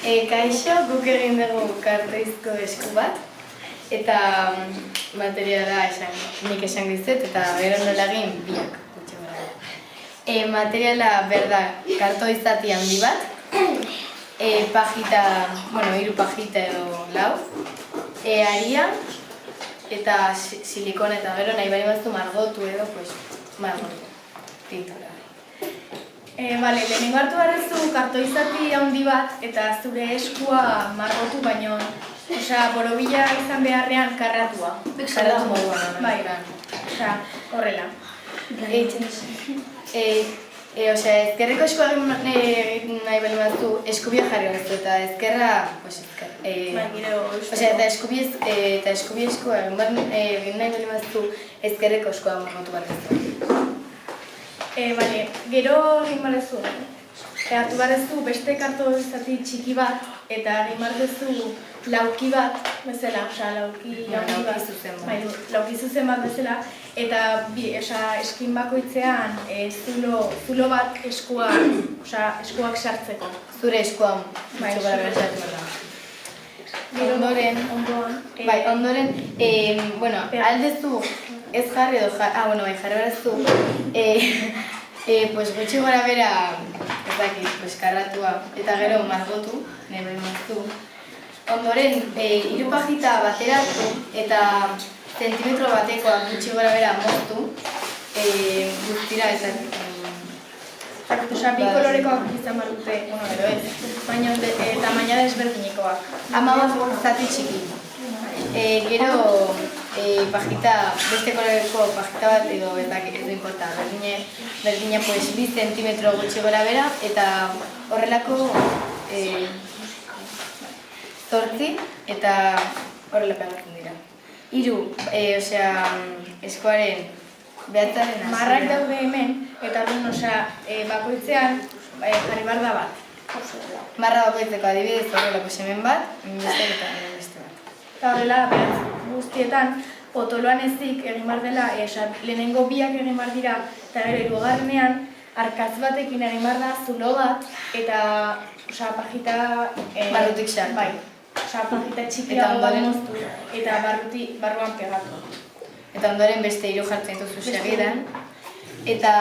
Kaixo, guk egin dugu kartoizko esku bat, eta materiala nik esan dizuet, eta gero nola egin biak. Materiala berda kartoizati handi bat, pajita, hiru pajita edo lau, aria, eta silikon eta gero nahi bari baztu margotu edo, margotu, pintura. Lehenengo hartu barrezu kartoizati handi bat eta zure eskua margotu baino, borobila izan beharrean karratua. Karratu moduan. Bai, horrela. Ezkerreko eskua egin nahi bali baztu, eskubia jarri baztu eta ezkerra, eta eskubi eskua egin nahi bali baztu, ezkerreko eskua margotu barrezu. Gero egin barezu, hartu barezu beste kartoizati txiki bat eta egin barezu lauki bat bezala, lauki zuzen bat bezala, eta eskin bakoitzean zulo bat eskuak sartzeko. Zure eskua gara sartzeko. Ondoren, aldezu ez jarri edo jarri barezu, gutxi gora bera, karratua eta gero margotu, nahi behin maztu. Ondoren, hiru pajita bateratu eta zentimetro batekoa gutxi gora bera moztu, guztira eta bi kolorekoak izan barute, baina tamaina desberdinikoak. 15 zati txiki. Gero, beste koloreko pajita bat edo ez du importa, berdina 2 zentimetro gutxi gora bera eta horrelako 8 eta horrela pegatzen dira. 3, eskuaren behatzaren marrak daude hemen eta bakoitzean jarri behar da bat. Marra bakoitzeko adibidez horrelako semen bat, beste bat. Eta horrela, guztietan, potoloan ezik egin behar dela, lehenengo biak egin behar dira, eta gero hirugarrenean, arkatz batekin egin behar da, zulo bat, eta pajita... barrutik xar. Bai, pajita txikia bat moztu, eta barruan pegatu. Eta ondoren beste 3 jartzen dituzu segidan. Eta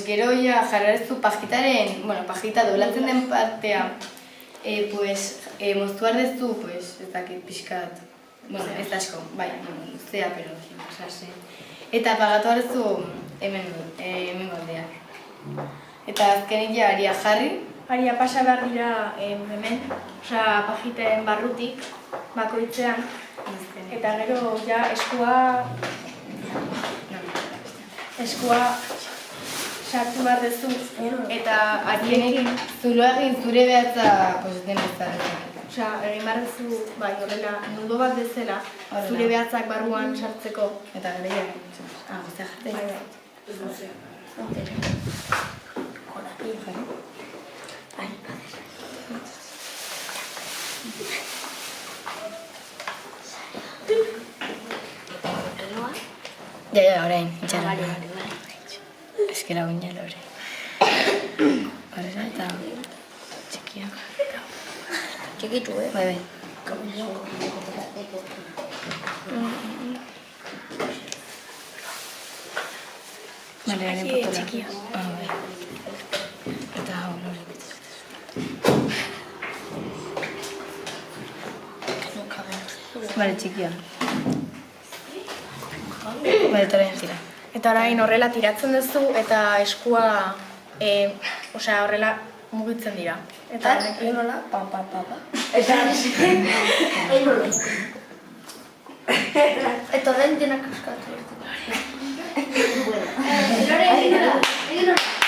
gero jarrarezu pajitaren, pajita doblatzen den partea, moztu behar dezu, ez dakit pixkat, ez asko, bai, zea, pero, eta pagatu hartu hemen goldeak. Eta azkenik aria jarri. Aria pasa behar dira hemen, pajiten barrutik, bakoitzean, eta gero eskua sartu behar dezu, eta arienekin zuloa egin zure behatza den bezala. Egin behar dezu, horrela, nudo bat bezala, zure behatzak barruan sartzeko. Eta gara egin. Guztia jartzen. Orain, itxaran. Ezkera guinela orain. Horrela eta txikiak. Txikitu, Bai. Txikia. Eta hau, lore bitzatzen. Txikia. Eta orain horrela tiratzen duzu eta eskua horrela mugitzen dira. Eta egin nola? Eta horrein dienak askatu. Egin nola?